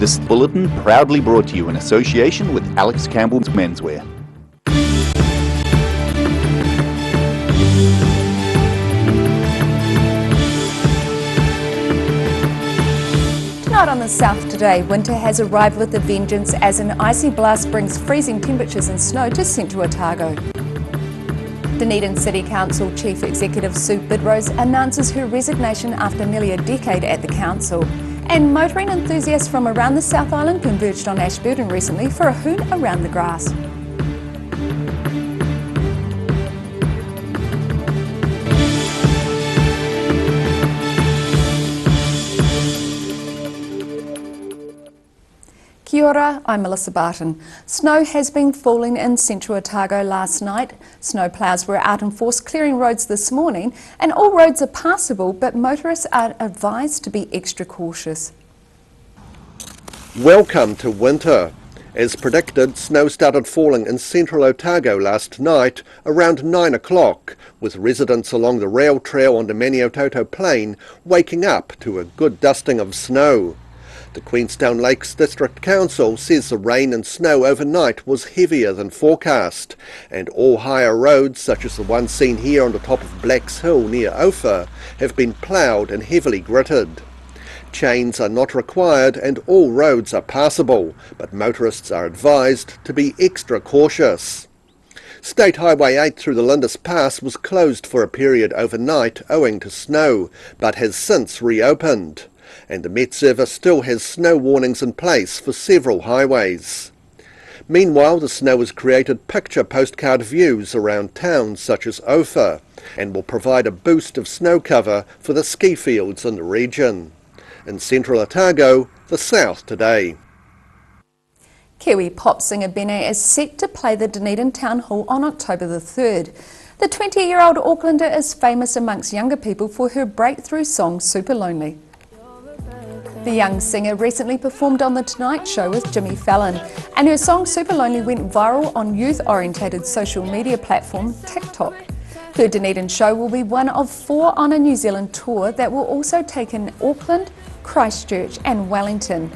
This bulletin proudly brought to you in association with Alex Campbell's Menswear. Tonight on the South Today, winter has arrived with a vengeance as an icy blast brings freezing temperatures and snow to central Otago. Dunedin City Council Chief Executive Sue Bidrose announces her resignation after nearly a decade at the council. And motoring enthusiasts from around the South Island converged on Ashburton recently for a hoot around the grass. Kia ora, I'm Melissa Barton. Snow has been falling in central Otago last night. Snowplows were out in force clearing roads this morning, and all roads are passable, but motorists are advised to be extra cautious. Welcome to winter. As predicted, snow started falling in central Otago last night around 9 o'clock, with residents along the rail trail on the Maniototo Plain waking up to a good dusting of snow. The Queenstown Lakes District Council says the rain and snow overnight was heavier than forecast, and all higher roads, such as the one seen here on the top of Blacks Hill near Ophir, have been ploughed and heavily gritted. Chains are not required and all roads are passable, but motorists are advised to be extra cautious. State Highway 8 through the Lindis Pass was closed for a period overnight owing to snow, but has since reopened. And the Met Service still has snow warnings in place for several highways. Meanwhile, the snow has created picture postcard views around towns such as Ophir and will provide a boost of snow cover for the ski fields in the region. In central Otago, the South Today. Kiwi pop singer Benne is set to play the Dunedin Town Hall on October the 3rd. The 20-year-old Aucklander is famous amongst younger people for her breakthrough song Super Lonely. The young singer recently performed on The Tonight Show with Jimmy Fallon, and her song Super Lonely went viral on youth-orientated social media platform TikTok. Her Dunedin show will be one of 4 on a New Zealand tour that will also take in Auckland, Christchurch and Wellington.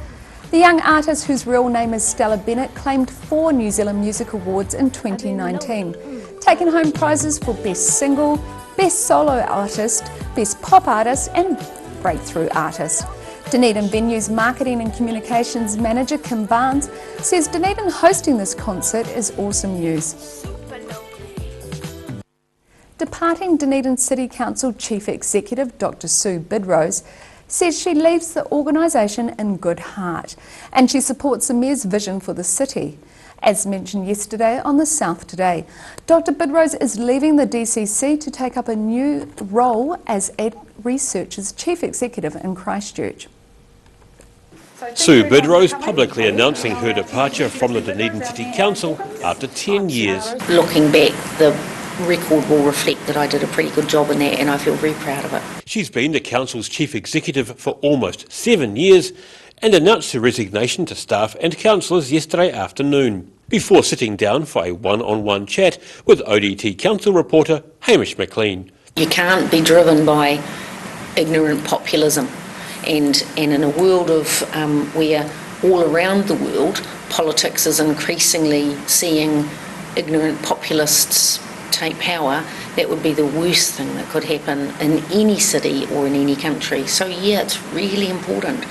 The young artist, whose real name is Stella Bennett, claimed 4 New Zealand Music Awards in 2019, taking home prizes for Best Single, Best Solo Artist, Best Pop Artist and Breakthrough Artist. Dunedin Venues Marketing and Communications Manager Kim Barnes says Dunedin hosting this concert is awesome news. Departing Dunedin City Council Chief Executive Dr. Sue Bidrose says she leaves the organisation in good heart and she supports the Mayor's vision for the city. As mentioned yesterday on the South Today, Dr. Bidrose is leaving the DCC to take up a new role as Ed Research's Chief Executive in Christchurch. Sue Bidrose publicly announcing her departure from the Dunedin City Council after 10 years. Looking back, the record will reflect that I did a pretty good job in that and I feel very proud of it. She's been the Council's Chief Executive for almost 7 years and announced her resignation to staff and councillors yesterday afternoon, before sitting down for a one-on-one chat with ODT Council reporter Hamish McLean. You can't be driven by ignorant populism. And in a world of where all around the world politics is increasingly seeing ignorant populists take power, that would be the worst thing that could happen in any city or in any country. So yeah, it's really important.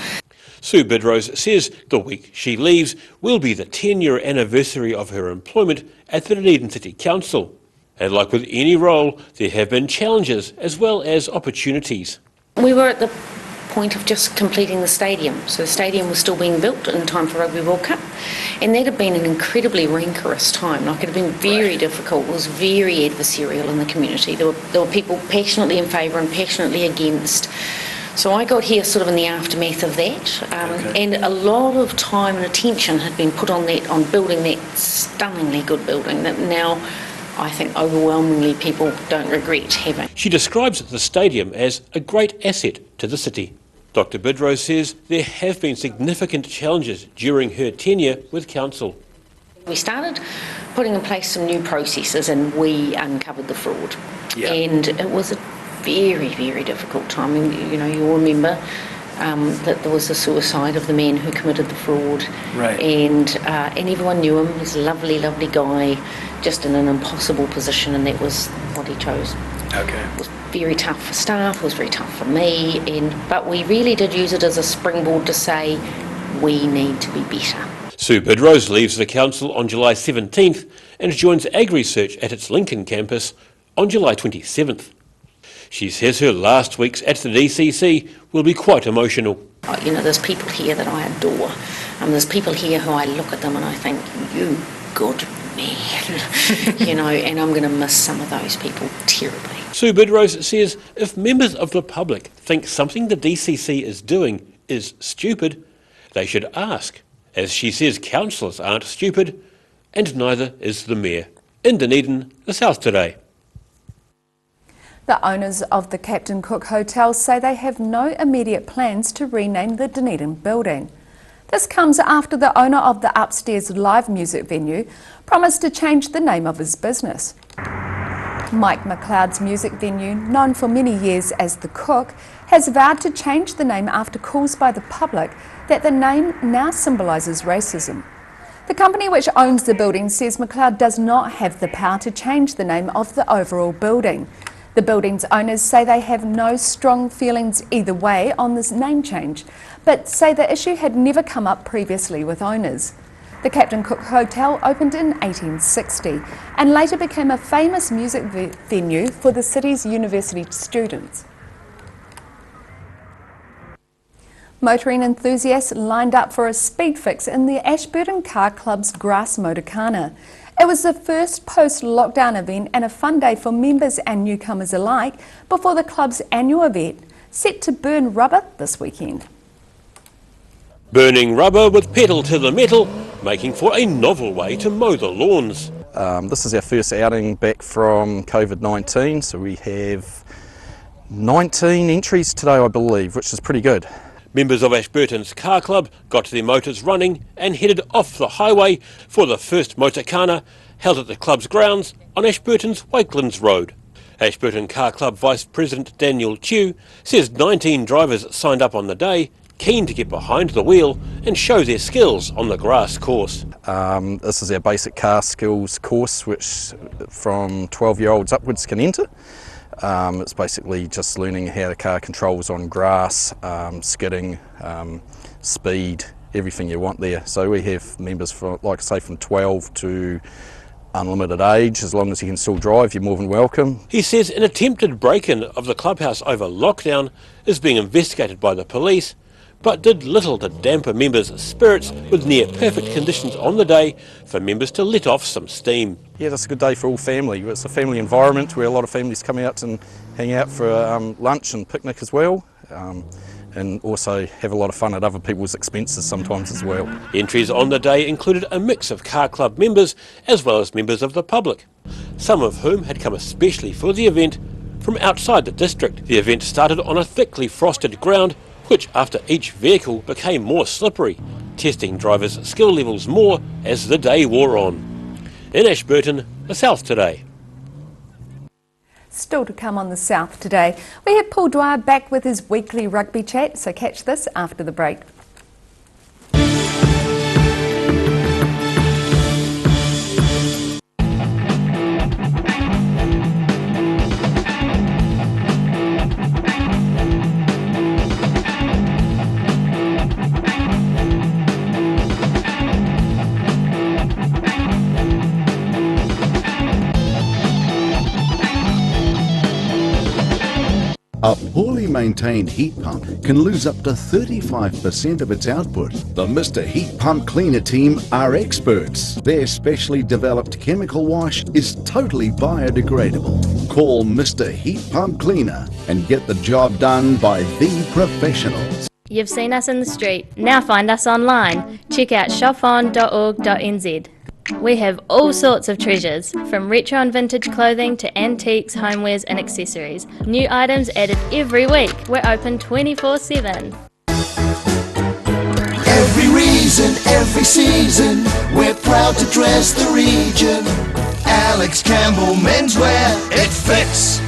Sue Bidrose says the week she leaves will be the 10-year anniversary of her employment at the Dunedin City Council. And like with any role, there have been challenges as well as opportunities. We were at the point of just completing the stadium. So the stadium was still being built in time for Rugby World Cup, and that had been an incredibly rancorous time. Like, it had been very difficult. It was very adversarial in the community. There were people passionately in favour and passionately against. So I got here sort of in the aftermath of that, and a lot of time and attention had been put on that, on building that stunningly good building that now I think overwhelmingly people don't regret having. She describes the stadium as a great asset to the city. Dr. Bidrose says there have been significant challenges during her tenure with Council. We started putting in place some new processes and we uncovered the fraud. Yeah. And it was a very, very difficult time. You know, you'll remember that there was the suicide of the man who committed the fraud. Right. And everyone knew him. He's a lovely, lovely guy, just in an impossible position, and that was what he chose. Okay. It was very tough for staff, it was very tough for me, but we really did use it as a springboard to say, we need to be better. Sue Bidrose leaves the council on July 17th and joins AgResearch at its Lincoln campus on July 27th. She says her last weeks at the DCC will be quite emotional. You know, there's people here that I adore. There's people here who I look at them and I think, you good man. You know, and I'm going to miss some of those people terribly. Sue Bidrose says if members of the public think something the DCC is doing is stupid, they should ask. As she says, councillors aren't stupid, and neither is the mayor. In Dunedin, the South Today. The owners of the Captain Cook Hotel say they have no immediate plans to rename the Dunedin building. This comes after the owner of the upstairs live music venue promised to change the name of his business. Mike McLeod's music venue, known for many years as The Cook, has vowed to change the name after calls by the public that the name now symbolises racism. The company which owns the building says McLeod does not have the power to change the name of the overall building. The building's owners say they have no strong feelings either way on this name change, but say the issue had never come up previously with owners. The Captain Cook Hotel opened in 1860 and later became a famous music venue for the city's university students. Motoring enthusiasts lined up for a speed fix in the Ashburton Car Club's Grass Motorcana. It was the first post-lockdown event and a fun day for members and newcomers alike before the club's annual event, set to burn rubber this weekend. Burning rubber with pedal to the metal, making for a novel way to mow the lawns. This is our first outing back from COVID-19, so we have 19 entries today, I believe, which is pretty good. Members of Ashburton's Car Club got their motors running and headed off the highway for the first motorcana held at the club's grounds on Ashburton's Wakelands Road. Ashburton Car Club Vice President Daniel Chew says 19 drivers signed up on the day, keen to get behind the wheel and show their skills on the grass course. This is our basic car skills course, which from 12-year-olds upwards can enter. It's basically just learning how the car controls on grass, skidding, speed, everything you want there. So we have members from, like I say, from 12 to unlimited age. As long as you can still drive, you're more than welcome. He says an attempted break-in of the clubhouse over lockdown is being investigated by the police, but did little to dampen members' spirits with near-perfect conditions on the day for members to let off some steam. Yeah, that's a good day for all family. It's a family environment where a lot of families come out and hang out for lunch and picnic as well, and also have a lot of fun at other people's expenses sometimes as well. Entries on the day included a mix of car club members as well as members of the public, some of whom had come especially for the event from outside the district. The event started on a thickly frosted ground, which after each vehicle became more slippery, testing drivers' skill levels more as the day wore on. In Ashburton, the South Today. Still to come on the South Today, we have Paul Dwyer back with his weekly rugby chat, so catch this after the break. A poorly maintained heat pump can lose up to 35% of its output. The Mr. Heat Pump Cleaner team are experts. Their specially developed chemical wash is totally biodegradable. Call Mr. Heat Pump Cleaner and get the job done by the professionals. You've seen us in the street, now find us online. Check out shopon.org.nz. We have all sorts of treasures, from retro and vintage clothing to antiques, homewares and accessories. New items added every week. We're open 24/7. Every reason, every season, we're proud to dress the region. Alex Campbell Menswear, it fits.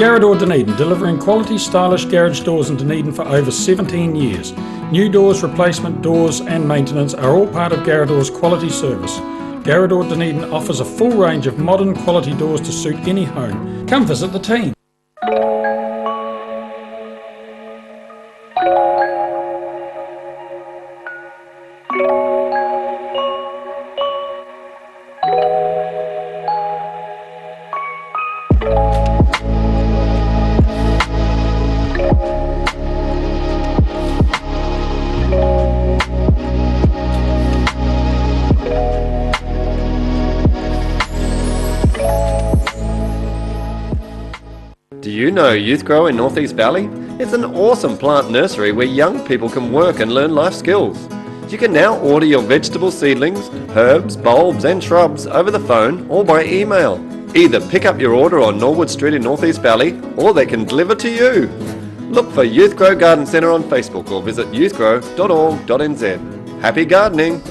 Garrador Dunedin, delivering quality, stylish garage doors in Dunedin for over 17 years. New doors, replacement doors and maintenance are all part of Garrador's quality service. Garrador Dunedin offers a full range of modern quality doors to suit any home. Come visit the team. Do you know Youth Grow in North East Valley? It's an awesome plant nursery where young people can work and learn life skills. You can now order your vegetable seedlings, herbs, bulbs and shrubs over the phone or by email. Either pick up your order on Norwood Street in North East Valley or they can deliver to you. Look for Youth Grow Garden Centre on Facebook or visit youthgrow.org.nz. Happy gardening!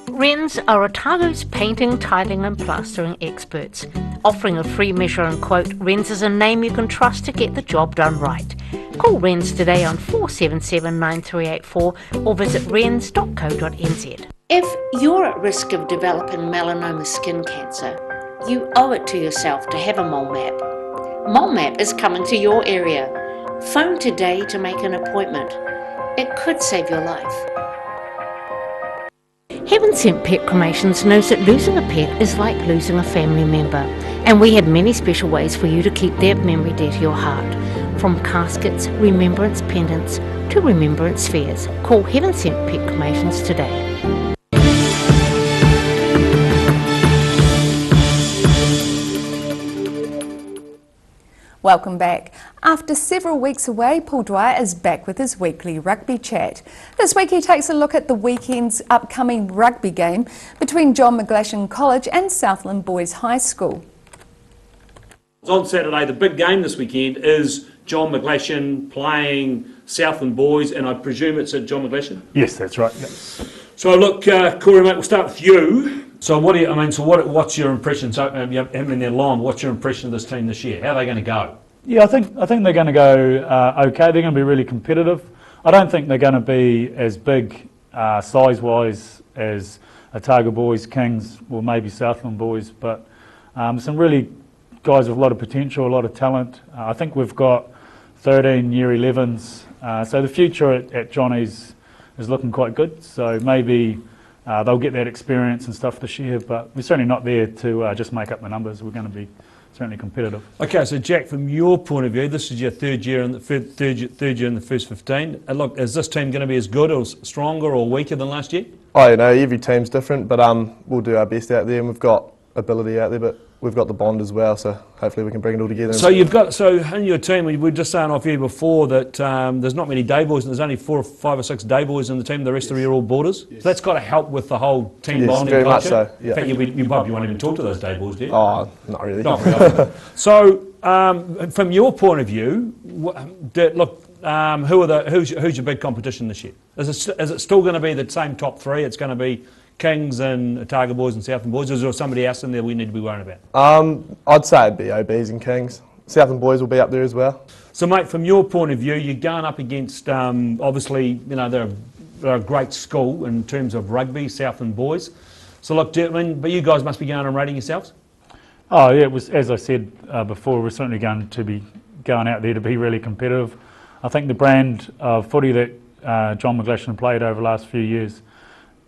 Wrens are Otago's painting, tiling and plastering experts. Offering a free measure and quote, Wrens is a name you can trust to get the job done right. Call Wrens today on 477 9384 or visit wrens.co.nz. If you're at risk of developing melanoma skin cancer, you owe it to yourself to have a mole map. Mole map is coming to your area. Phone today to make an appointment. It could save your life. Heaven Sent Pet Cremations knows that losing a pet is like losing a family member, and we have many special ways for you to keep their memory dear to your heart. From caskets, remembrance pendants to remembrance spheres. Call Heaven Sent Pet Cremations today. Welcome back. After several weeks away, Paul Dwyer is back with his weekly rugby chat. This week he takes a look at the weekend's upcoming rugby game between John McGlashan College and Southland Boys High School. On Saturday, the big game this weekend is John McGlashan playing Southland Boys, and I presume it's at John McGlashan? Yes, that's right. Yep. So look, Corey, mate, we'll start with you. So what's your impression? So you haven't been there long. What's your impression of this team this year? How are they going to go? Yeah, I think they're going to go okay. They're going to be really competitive. I don't think they're going to be as big size-wise as Otago Boys, Kings, or maybe Southland Boys, but some really guys with a lot of potential, a lot of talent. I think we've got 13 Year 11s, so the future at Johnny's is looking quite good. So maybe they'll get that experience and stuff this year, but we're certainly not there to just make up the numbers. We're going to be certainly competitive. Okay, so Jack, from your point of view, this is your third year in the first 15. And look, is this team going to be as good or stronger or weaker than last year? Oh, you know, every team's different, but we'll do our best out there, and we've got ability out there, but we've got the bond as well, so hopefully we can bring it all together. So in your team, we were just saying off here before that there's not many day boys, and there's only 4, 5 or 6 day boys in the team. The rest of you are all boarders. Yes. So that's got to help with the whole team bonding very culture. Much so. Yeah. In fact, you probably won't even talk to those day boys, do you? Oh, not really. Not really. So from your point of view, who's your big competition this year? Is it still going to be the same top 3? It's going to be Kings and Otago Boys and Southland Boys, or is there somebody else in there we need to be worrying about? I'd say it'd be OBs and Kings. Southland Boys will be up there as well. So, mate, from your point of view, you're going up against, obviously, you know, they're a great school in terms of rugby, Southland Boys. So, look, but you guys must be going and rating yourselves? Oh, yeah, it was, as I said before, we're certainly going to be going out there to be really competitive. I think the brand of footy that John McGlashan played over the last few years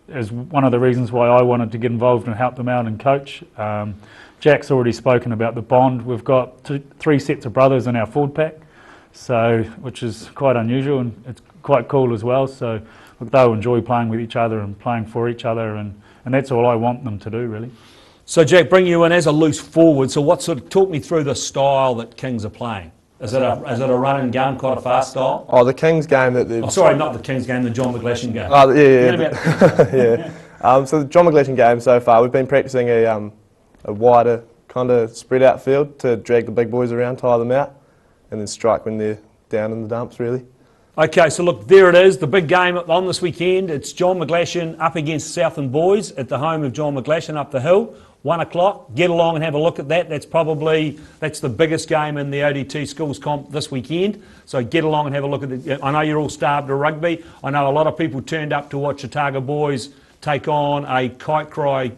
is one of the reasons why I wanted to get involved and help them out and coach. Jack's already spoken about the bond. We've got 3 sets of brothers in our forward pack, so which is quite unusual, and it's quite cool as well. So look, they'll enjoy playing with each other and playing for each other, and that's all I want them to do, really. So Jack, bring you in as a loose forward. So talk me through the style that Kings are playing. Is it a run and gun, quite a fast style? Oh, the Kings game that they've... Oh, sorry, not the Kings game, the John McGlashan game. Oh, yeah. So the John McGlashan game so far, we've been practising a wider kind of spread out field to drag the big boys around, tire them out, and then strike when they're down in the dumps, really. Okay, so look, there it is, the big game on this weekend. It's John McGlashan up against Southland Boys at the home of John McGlashan up the hill, 1 o'clock. Get along and have a look at that. That's the biggest game in the ODT schools comp this weekend. So get along and have a look at it. I know you're all starved of rugby. I know a lot of people turned up to watch Otago Boys take on a Kite Cry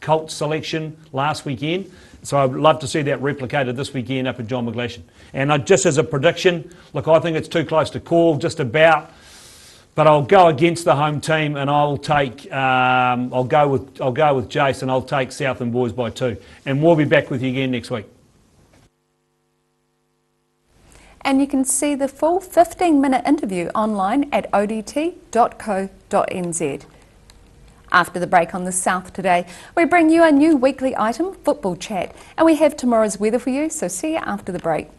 Colt selection last weekend. So I'd love to see that replicated this weekend up at John McGlashan. And just as a prediction, look, I think it's too close to call, just about. But I'll go against the home team, and I'll go with Jason. I'll take Southland Boys by 2, and we'll be back with you again next week. And you can see the full 15-minute interview online at odt.co.nz. After the break on the South Today, we bring you a new weekly item, Football Chat, and we have tomorrow's weather for you, so see you after the break.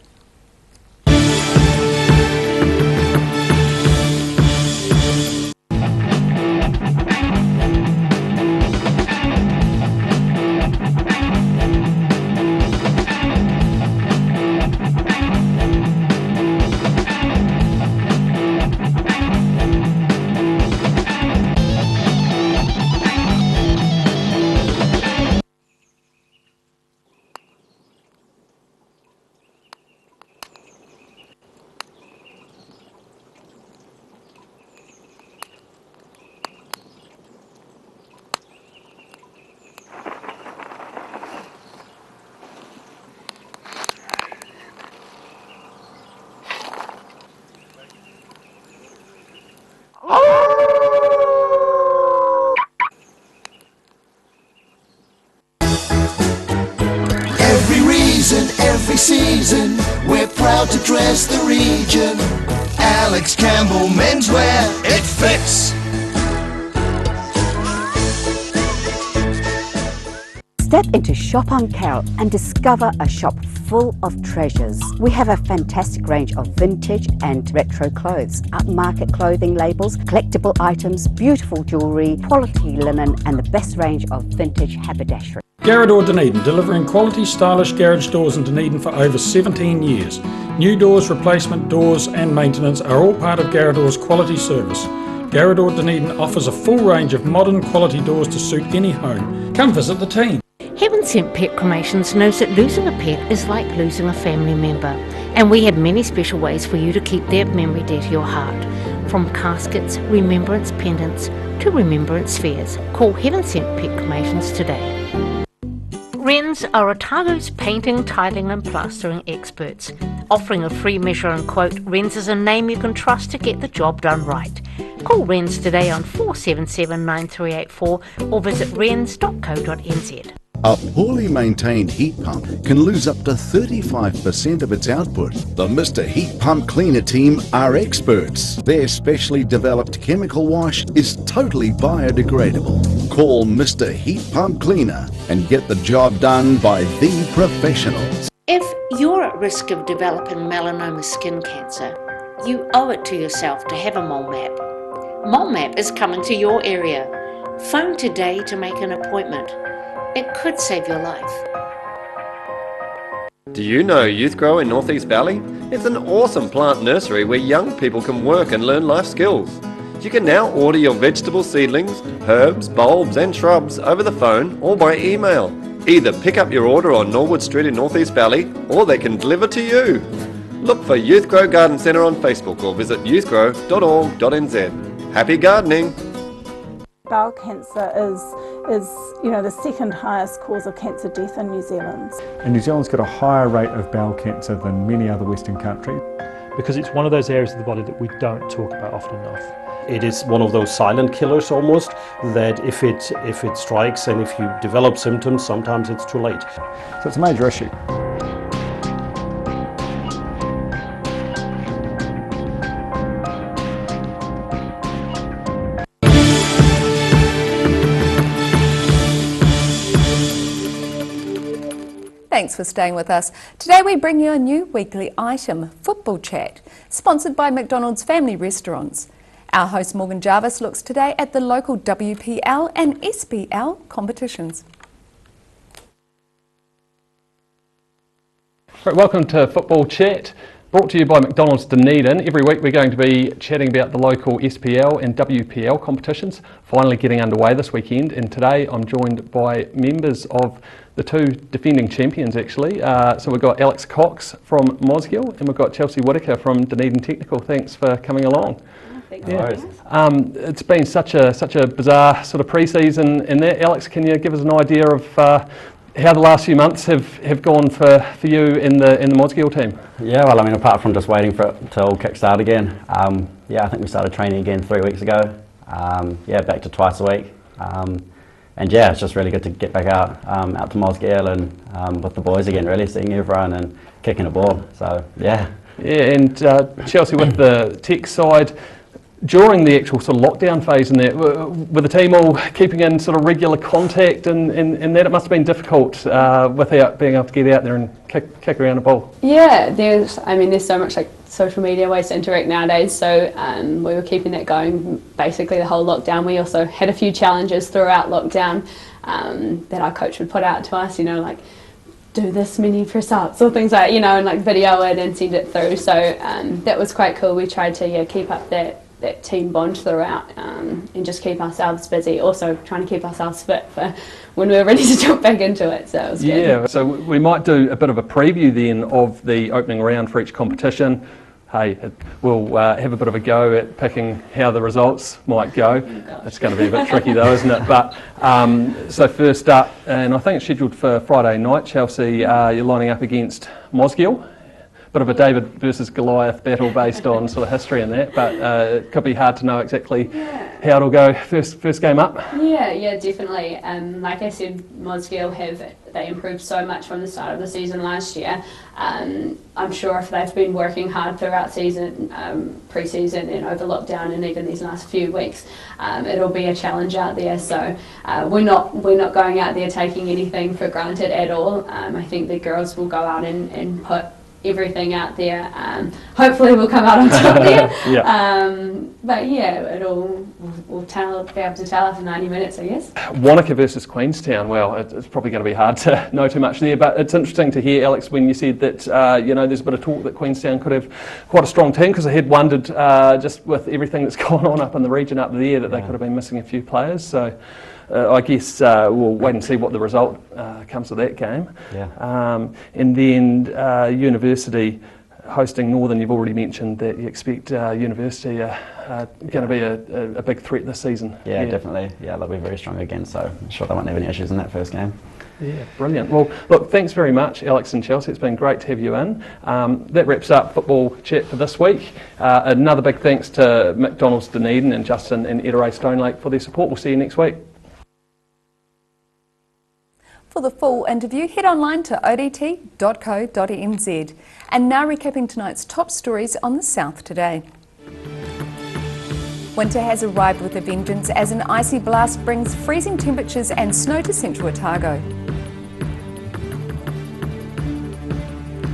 Every season, we're proud to dress the region. Alex Campbell Menswear, it fits. Step into Shop on Carroll and discover a shop full of treasures. We have a fantastic range of vintage and retro clothes, upmarket clothing labels, collectible items, beautiful jewellery, quality linen and the best range of vintage haberdashery. Garrador Dunedin, delivering quality, stylish garage doors in Dunedin for over 17 years. New doors, replacement doors and maintenance are all part of Garrador's quality service. Garrador Dunedin offers a full range of modern quality doors to suit any home. Come visit the team. Heaven Sent Pet Cremations knows that losing a pet is like losing a family member, and we have many special ways for you to keep their memory dear to your heart. From caskets, remembrance pendants to remembrance spheres. Call Heaven Sent Pet Cremations today. Wrens are Otago's painting, tiling and plastering experts. Offering a free measure and quote, Wrens is a name you can trust to get the job done right. Call Wrens today on 477 9384 or visit wrens.co.nz. A poorly maintained heat pump can lose up to 35% of its output. The Mr. Heat Pump Cleaner team are experts. Their specially developed chemical wash is totally biodegradable. Call Mr. Heat Pump Cleaner and get the job done by the professionals. If you're at risk of developing melanoma skin cancer, you owe it to yourself to have a mole map. Mole map is coming to your area. Phone today to make an appointment. It could save your life. Do you know Youth Grow in North East Valley? It's an awesome plant nursery where young people can work and learn life skills. You can now order your vegetable seedlings, herbs, bulbs and shrubs over the phone or by email. Either pick up your order on Norwood Street in North East Valley or they can deliver to you. Look for Youth Grow Garden Centre on Facebook or visit youthgrow.org.nz. Happy gardening! Bowel cancer is the second highest cause of cancer death in New Zealand. And New Zealand's got a higher rate of bowel cancer than many other Western countries. Because it's one of those areas of the body that we don't talk about often enough. It is one of those silent killers almost, that if it strikes and if you develop symptoms, sometimes it's too late. So it's a major issue. Thanks for staying with us. Today we bring you a new weekly item, Football Chat, sponsored by McDonald's Family Restaurants. Our host Morgan Jarvis looks today at the local WPL and SPL competitions. Right, welcome to Football Chat. brought to you by McDonald's Dunedin. Every week we're going to be chatting about the local SPL and WPL competitions, finally getting underway this weekend. And today I'm joined by members of the two defending champions, actually. So we've got Alex Cox from Mosgiel and we've got Chelsea Whitaker from Dunedin Technical. Thanks for coming along. It's been such a bizarre sort of pre-season and that. Alex, can you give us an idea of how the last few months have gone for you in the Mosgiel team? Yeah, well, I mean, apart from just waiting for it to all kick-start again, I think we started training again 3 weeks ago. Back to twice a week. It's just really good to get back out to Mosgiel and with the boys again, really seeing everyone and kicking a ball. So, yeah. Yeah, and Chelsea, with the tech side, during the actual sort of lockdown phase and that, were the team all keeping in sort of regular contact and that it must have been difficult without being able to get out there and kick around a ball? Yeah, there's so much like social media ways to interact nowadays, so we were keeping that going basically the whole lockdown. We also had a few challenges throughout lockdown that our coach would put out to us, like do this many press-ups or things like, and like video it and send it through. So that was quite cool. We tried to keep up that team bond throughout and just keep ourselves busy, also trying to keep ourselves fit for when we were ready to jump back into it, so it was good. Yeah, so we might do a bit of a preview then of the opening round for each competition. Hey, we'll have a bit of a go at picking how the results might go. It's going to be a bit tricky though, isn't it? But so first up, and I think it's scheduled for Friday night, Chelsea, you're lining up against Mosgiel. Bit of a David versus Goliath battle based on sort of history and that, but it could be hard to know exactly how it'll go first game up. Yeah, definitely. Like I said, Mosgiel they improved so much from the start of the season last year. I'm sure if they've been working hard throughout season, pre-season and over lockdown and even these last few weeks, it'll be a challenge out there. So we're not going out there taking anything for granted at all. I think the girls will go out and put everything out there. Hopefully we'll come out on top there. But yeah, we'll be able to tell after 90 minutes, I guess. Wanaka versus Queenstown, well, it's probably going to be hard to know too much there, but it's interesting to hear, Alex, when you said that, there's a bit of talk that Queenstown could have quite a strong team, because I had wondered, just with everything that's gone on up in the region up there, that they could have been missing a few players. So I guess we'll wait and see what the result comes of that game. And then University hosting Northern, you've already mentioned that you expect University are going to be a big threat this season. Yeah, definitely. Yeah, they'll be very strong again, so I'm sure they won't have any issues in that first game. Yeah, brilliant. Well, look, thanks very much, Alex and Chelsea. It's been great to have you in. That wraps up football chat for this week. Another big thanks to McDonald's Dunedin and Justin and Ederae Stonelake for their support. We'll see you next week. For the full interview, head online to odt.co.nz. And now recapping tonight's top stories on the South today. Winter has arrived with a vengeance as an icy blast brings freezing temperatures and snow to central Otago.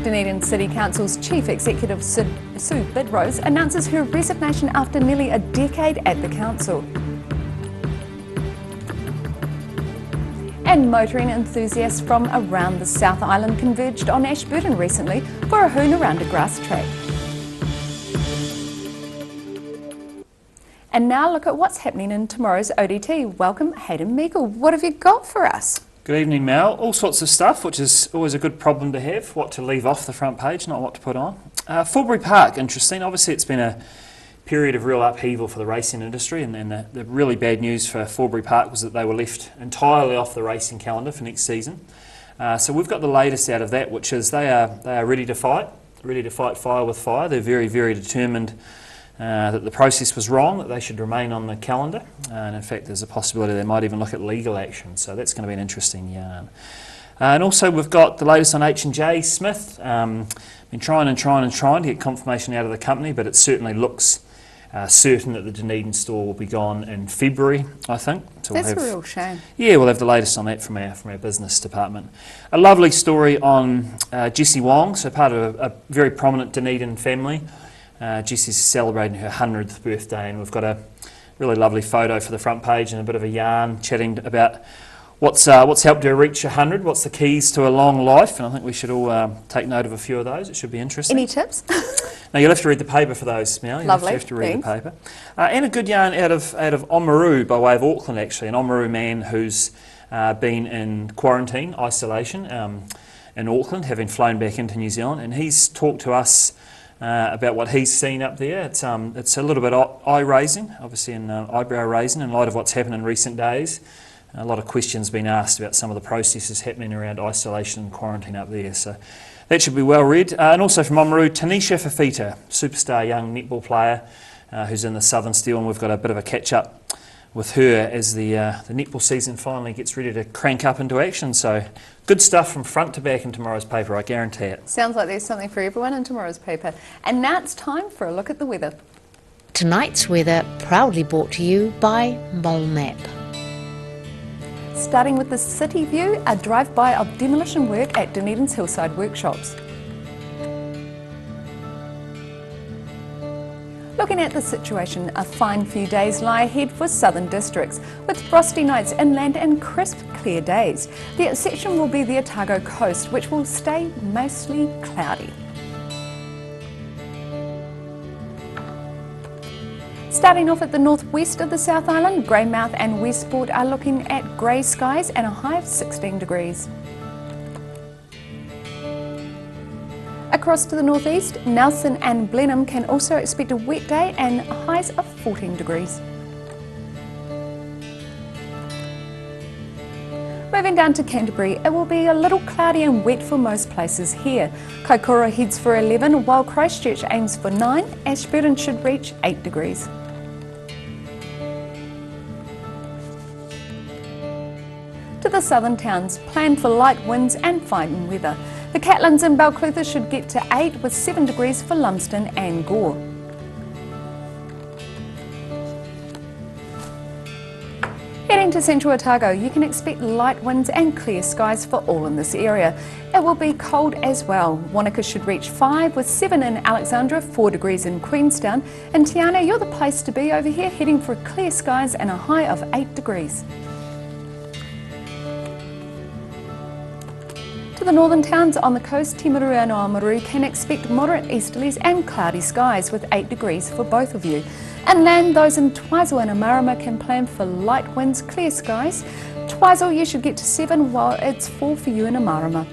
Dunedin City Council's Chief Executive Sue Bidrose announces her resignation after nearly a decade at the council. And motoring enthusiasts from around the South Island converged on Ashburton recently for a hoon around a grass track. And now look at what's happening in tomorrow's ODT. Welcome, Hayden Meagle. What have you got for us? Good evening, Mel. All sorts of stuff, which is always a good problem to have. What to leave off the front page, not what to put on. Forbury Park, interesting. Obviously, it's been a period of real upheaval for the racing industry, and then the really bad news for Forbury Park was that they were left entirely off the racing calendar for next season. So we've got the latest out of that, which is they are ready to fight fire with fire. They're very, very determined that the process was wrong, that they should remain on the calendar, and in fact there's a possibility they might even look at legal action, so that's going to be an interesting yarn. And also we've got the latest on H&J Smith. Been trying to get confirmation out of the company, but it certainly looks certain that the Dunedin store will be gone in February, I think. So That's a real shame. Yeah, we'll have the latest on that from our business department. A lovely story on Jessie Wong, so part of a very prominent Dunedin family. Jessie's celebrating her 100th birthday, and we've got a really lovely photo for the front page and a bit of a yarn chatting about What's helped her reach 100? What's the keys to a long life? And I think we should all take note of a few of those. It should be interesting. Any tips? Now you'll have to read the paper for those, Mel. Lovely, You have to read thanks. the paper. And a good yarn out of Oamaru by way of Auckland, actually. An Oamaru man who's been in quarantine, isolation in Auckland, having flown back into New Zealand, and he's talked to us about what he's seen up there. It's a little bit eye-raising, obviously, and eyebrow-raising in light of what's happened in recent days. A lot of questions been asked about some of the processes happening around isolation and quarantine up there. So that should be well read. And also from Oamaru, Tanisha Fafita, superstar young netball player who's in the Southern Steel, and we've got a bit of a catch-up with her as the netball season finally gets ready to crank up into action. So good stuff from front to back in tomorrow's paper, I guarantee it. Sounds like there's something for everyone in tomorrow's paper. And now it's time for a look at the weather. Tonight's weather proudly brought to you by Mole Map. Starting with the city view, a drive-by of demolition work at Dunedin's Hillside Workshops. Looking at the situation, a fine few days lie ahead for southern districts, with frosty nights inland and crisp, clear days. The exception will be the Otago coast, which will stay mostly cloudy. Starting off at the northwest of the South Island, Greymouth and Westport are looking at grey skies and a high of 16 degrees. Across to the northeast, Nelson and Blenheim can also expect a wet day and highs of 14 degrees. Moving down to Canterbury, it will be a little cloudy and wet for most places here. Kaikoura heads for 11, while Christchurch aims for 9. Ashburton should reach 8 degrees. To the southern towns, plan for light winds and fine weather. The Catlins and Balclutha should get to 8 with 7 degrees for Lumsden and Gore. Heading to central Otago, you can expect light winds and clear skies for all in this area. It will be cold as well. Wanaka should reach 5 with 7 in Alexandra, 4 degrees in Queenstown. And Tiana, you're the place to be over here, heading for clear skies and a high of 8 degrees. To the northern towns on the coast, Timaru and Oamaru can expect moderate easterlies and cloudy skies with 8 degrees for both of you. Inland, those in Twizel and Amarama can plan for light winds, clear skies. Twizel, you should get to 7, while it's 4 for you in Amarama.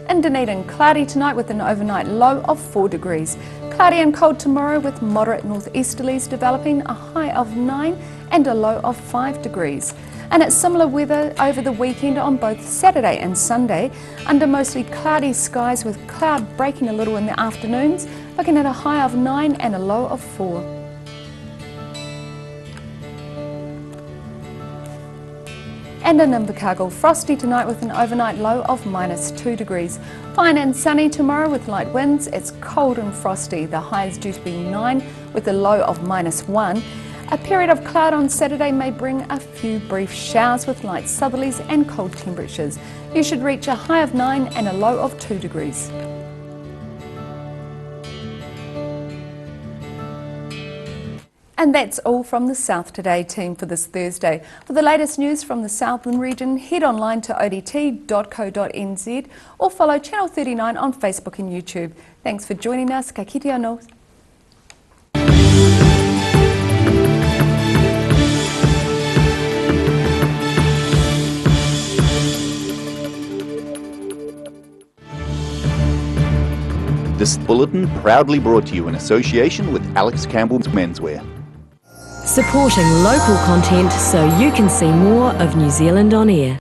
In Dunedin, cloudy tonight with an overnight low of 4 degrees. Cloudy and cold tomorrow with moderate northeasterlies developing, a high of 9 and a low of 5 degrees. And it's similar weather over the weekend on both Saturday and Sunday, under mostly cloudy skies with cloud breaking a little in the afternoons, looking at a high of 9 and a low of 4. And in Invercargill, frosty tonight with an overnight low of -2 degrees. Fine and sunny tomorrow with light winds. It's cold and frosty. The high is due to be 9 with a low of -1. A period of cloud on Saturday may bring a few brief showers with light southerlies and cold temperatures. You should reach a high of 9 and a low of 2 degrees. And that's all from the South Today team for this Thursday. For the latest news from the Southern region, head online to odt.co.nz or follow Channel 39 on Facebook and YouTube. Thanks for joining us. Ka kite anō. This bulletin proudly brought to you in association with Alex Campbell's Menswear. Supporting local content so you can see more of New Zealand on air.